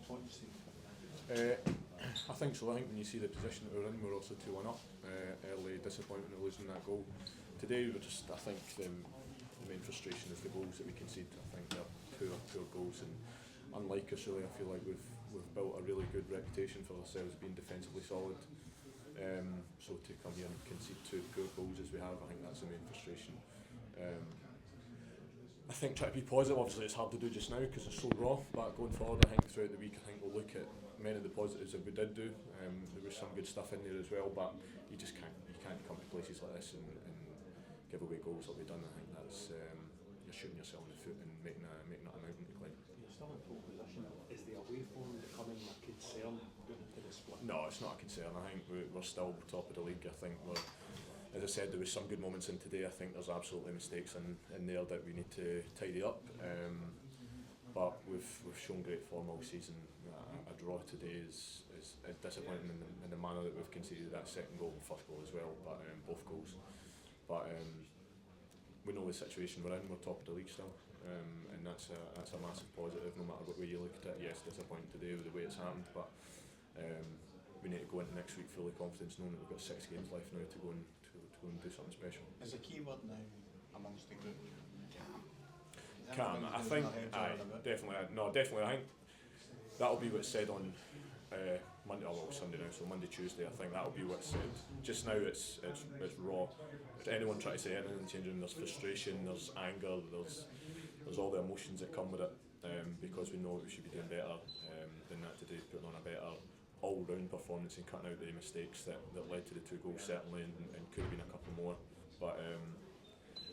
points? I think so. I think when you see the position that we're in, we're also 2-1 up. Early disappointment of losing that goal. Today, I think the main frustration is the goals that we concede. I think they're poor goals, and unlike us really, I feel like we've built a really good reputation for ourselves being defensively solid. So to come here and concede 2 poor goals as we have, I think that's the main frustration. I think try to be positive. Obviously, it's hard to do just now because it's so raw. But going forward, I think throughout the week, I think we'll look at many of the positives that we did do. There was some good stuff in there as well, but you can't come to places like this and give away goals like we've done. I think that's you're shooting yourself in the foot and making it a mountain to climb. You're still in pole position. Is the away form becoming a concern going into the split? No, it's not a concern. I think we're still top of the league. I think as I said, there was some good moments in today. I think there's absolutely mistakes in there that we need to tidy up. But we've shown great form all season. A draw today is disappointing in the manner that we've conceded that second goal and first goal as well, but both goals. But we know the situation we're in. We're top of the league still, and that's a massive positive. No matter what way you look at it, yes, disappointing today with the way it's happened, but we need to go into next week fully confident, knowing that we've got 6 games left now to go and do something special. Is the key word now amongst the group calm? I think definitely. I think that'll be what's said on Monday, Sunday now, so Monday, Tuesday. I think that'll be what's said. Just now, it's raw. If anyone try to say anything changing, there's frustration, there's anger, there's all the emotions that come with it. Because we know we should be doing better than that today, putting on a better all-round performance and cutting out the mistakes that led to the 2 goals certainly, and could have been a couple more. But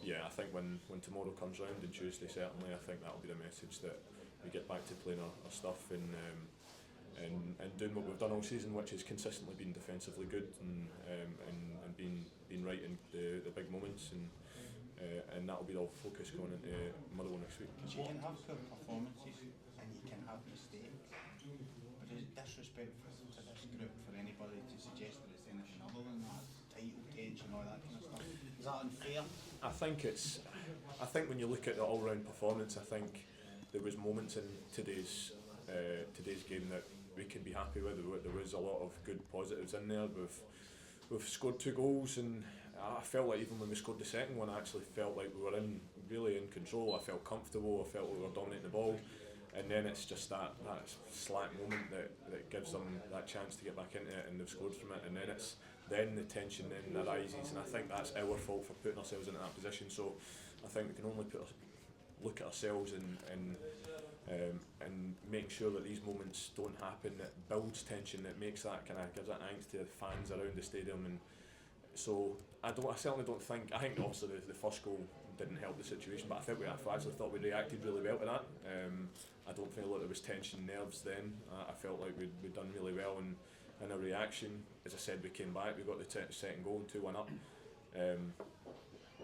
yeah, I think when tomorrow comes round and Tuesday certainly, I think that'll be the message, that we get back to playing our stuff and doing what we've done all season, which has consistently been defensively good and being right in the big moments, and that'll be our focus going into Motherwell next week. Because you can have poor performances and you can have mistakes, but is it disrespectful to this group for anybody to suggest that it's anything other than that? Title tension, all that kind of stuff. Is that unfair? I think when you look at the all-round performance, I think there was moments in today's game that we can be happy with. There was a lot of good positives in there. We've scored 2 goals, and I felt like even when we scored the second one, I actually felt like we were really in control. I felt comfortable. I felt like we were dominating the ball. And then it's just that slack moment that gives them that chance to get back into it, and they've scored from it. And then the tension then arises, and I think that's our fault for putting ourselves into that position. So I think we can only look at ourselves and make sure that these moments don't happen. That builds tension, that makes that gives that angst to the fans around the stadium. And so I certainly don't think. I think obviously the first goal didn't help the situation, but I actually thought we reacted really well to that. I don't feel like there was tension, nerves then. I felt like we'd done really well in a reaction. As I said, we came back, we got the second goal and 2-1 up.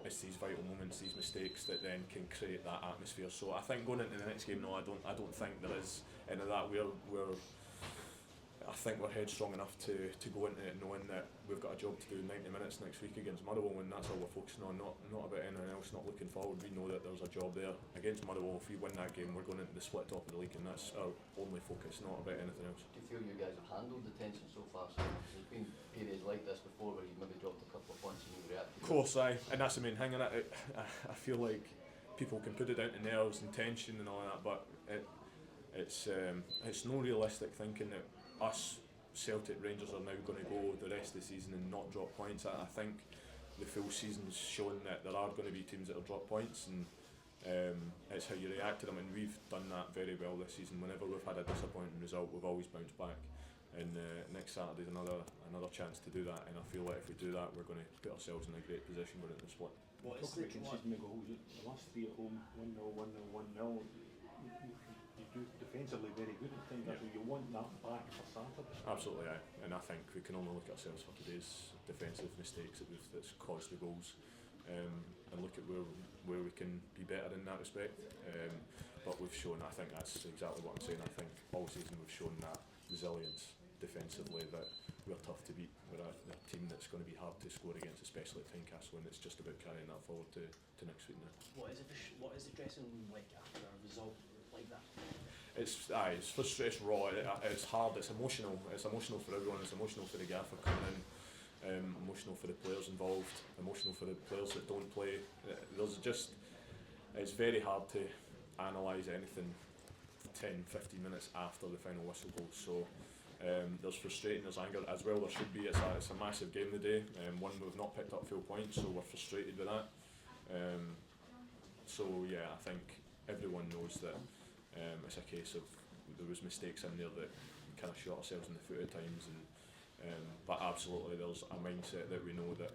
It's these vital moments, these mistakes, that then can create that atmosphere. So I think going into the next game, no, I don't think there is any of that. I think we're headstrong enough to go into it knowing that we've got a job to do 90 minutes next week against Motherwell, and that's all we're focusing on, not about anything else, not looking forward. We know that there's a job there against Motherwell. If we win that game, we're going into the split top of the league, and that's our only focus, not about anything else. Do you feel you guys have handled the tension so far? So there's been periods like this before where you've maybe dropped a couple of points and you've reacted. Of course, and that's the main thing in it. I feel like people can put it down to nerves and tension and all that, but it's no realistic thinking that us, Celtic, Rangers are now going to go the rest of the season and not drop points. I think the full season's shown that there are going to be teams that will drop points, and it's how you react to them, and we've done that very well this season. Whenever we've had a disappointing result, we've always bounced back, and next Saturday's another chance to do that, and I feel like if we do that, we're going to put ourselves in a great position going into the split. What is the conceding the goals? The last 3 at home, 1-0, 1-0, 1-0. You do defensively very good at times. You want that back for Saturday. Absolutely, aye. And I think we can only look at ourselves for today's defensive mistakes that's caused the goals, and look at where we can be better in that respect. But we've shown, I think that's exactly what I'm saying. I think all season we've shown that resilience defensively, that we're tough to beat. We're a team that's going to be hard to score against, especially at Tynecastle, and it's just about carrying that forward to next week now. What is the dressing room like after a result like that? it's frustrating, it's raw, it's hard, it's emotional for everyone, it's emotional for the gaffer coming in, emotional for the players involved, emotional for the players that don't play. It's very hard to analyse anything 10-15 minutes after the final whistle goes, so there's frustrating, there's anger as well, there should be. It's a massive game today, one we've not picked up full points, so we're frustrated with that. So yeah, I think everyone knows that it's a case of there was mistakes in there that we kind of shot ourselves in the foot at times, but absolutely there's a mindset that we know that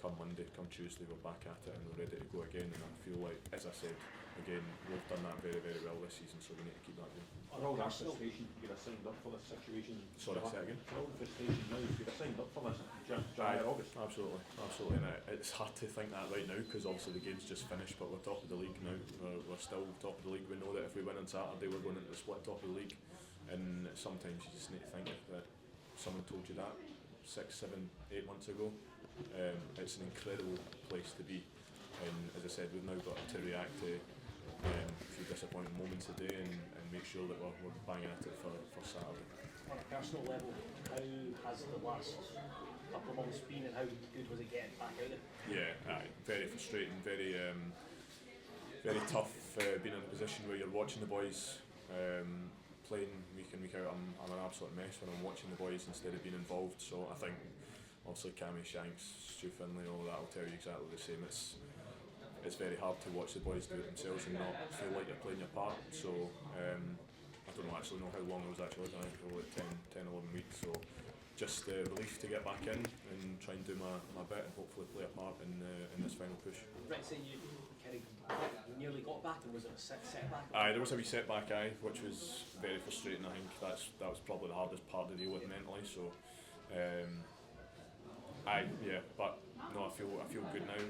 come Monday, come Tuesday, we're back at it and we're ready to go again, and I feel like, as I said, again, we've done that very, very well this season, so we need to keep that going. For all that frustration, you'd have signed up for this situation. Sorry, say again? For all the frustration now, you'd have signed up for this July or August. Absolutely, and it's hard to think that right now because obviously the game's just finished, but we're top of the league now. We're still top of the league. We know that if we win on Saturday, we're going into the split top of the league, and sometimes you just need to think that someone told you that 6, 7, 8 months ago. It's an incredible place to be, and as I said, we've now got to react to a few disappointing moments today and make sure that we're banging at it for Saturday. On a personal level, how has the last couple of months been, and how good was it getting back out there? Yeah, very frustrating, very tough being in a position where you're watching the boys playing week in, week out. I'm an absolute mess when I'm watching the boys instead of being involved, so I think obviously Cammy Shanks, Stu Finlay, all that will tell you exactly the same. It's very hard to watch the boys do it themselves and not feel like you're playing your part, so I don't actually know how long it was actually, I think it was like 10, 11 weeks, so just relief to get back in and try and do my bit and hopefully play a part in this final push. Right, so you kind of nearly got back, or was it a setback? There was a wee setback, which was very frustrating. I think that was probably the hardest part to deal with mentally, so but no, I feel good now.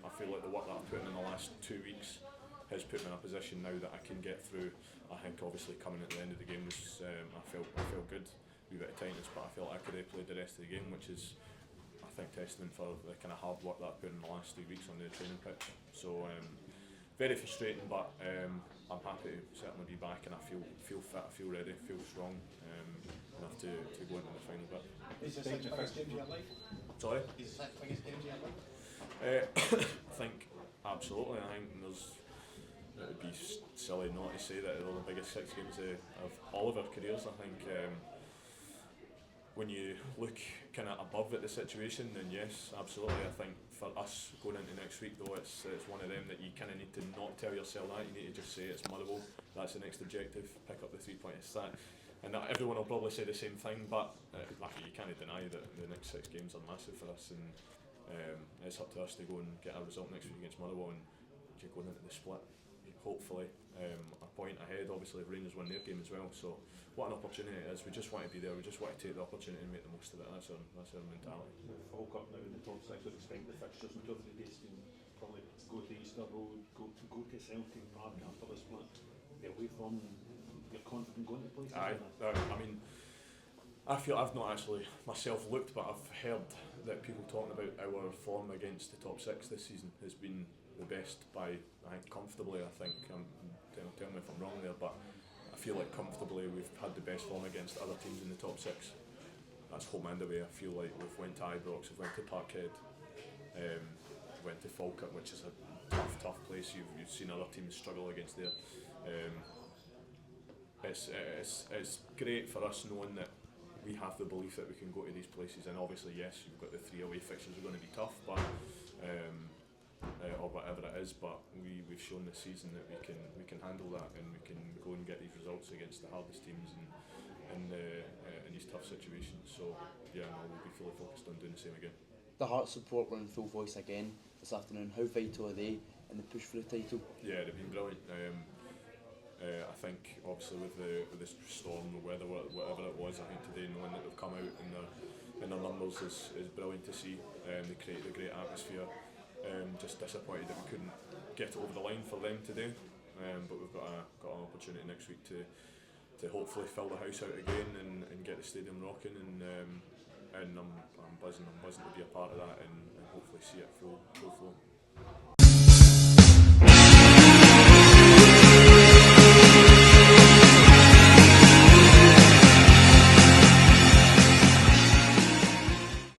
I feel like the work that I've put in the last 2 weeks has put me in a position now that I can get through. I think obviously coming at the end of the game was I felt good, a wee bit of tightness, but I felt I could have played the rest of the game, which is I think testament for the kind of hard work that I've put in the last 3 weeks on the training pitch. So very frustrating, but I'm happy to certainly be back, and I feel fit, I feel ready, feel strong enough to go into the final bit. Is this like the biggest game of your life? Sorry? Is this like the biggest game of your life? I think absolutely. I think it would be silly not to say that they're the biggest 6 games of all of our careers. I think when you look kind of above at the situation, then yes, absolutely. I think for us going into next week though, it's one of them that you kind of need to not tell yourself that. You need to just say it's Motherwell, that's the next objective, pick up the 3 points. And everyone will probably say the same thing, but you can't deny that the next 6 games are massive for us, and it's up to us to go and get a result next week against Motherwell, and you're going into the split, hopefully a point ahead. Obviously if Rangers win their game as well, so what an opportunity it is. We just want to be there, we just want to take the opportunity and make the most of it. That's our mentality. Falk up now in the top 6, would expect the fixtures in 2 or 3 days to probably go to Easter Road, go to Celtic Park after the split, get away from. You're confident going to places? I mean, I feel I've not actually myself looked, but I've heard that people talking about our form against the top 6 this season has been the best by, I think, comfortably. I think, tell me if I'm wrong there, but I feel like comfortably we've had the best form against other teams in the top 6. That's home and away. I feel like we've went to Ibrox, we've went to Parkhead, went to Falkirk, which is a tough place. You've seen other teams struggle against there. It's great for us knowing that we have the belief that we can go to these places, and obviously yes, you've got the 3 away fixtures are going to be tough, but or whatever it is, but we've shown this season that we can handle that, and we can go and get these results against the hardest teams in these tough situations. So yeah, no, we'll be fully focused on doing the same again. The Hearts support were in full voice again this afternoon. How vital are they in the push for the title? Yeah, they've been brilliant. I think obviously with the storm, the weather, whatever it was, I think today knowing that they've come out in their numbers is brilliant to see. They created a great atmosphere. Just disappointed that we couldn't get it over the line for them today, but we've got an opportunity next week to hopefully fill the house out again and get the stadium rocking, and I'm buzzing to be a part of that, and hopefully see it full flow.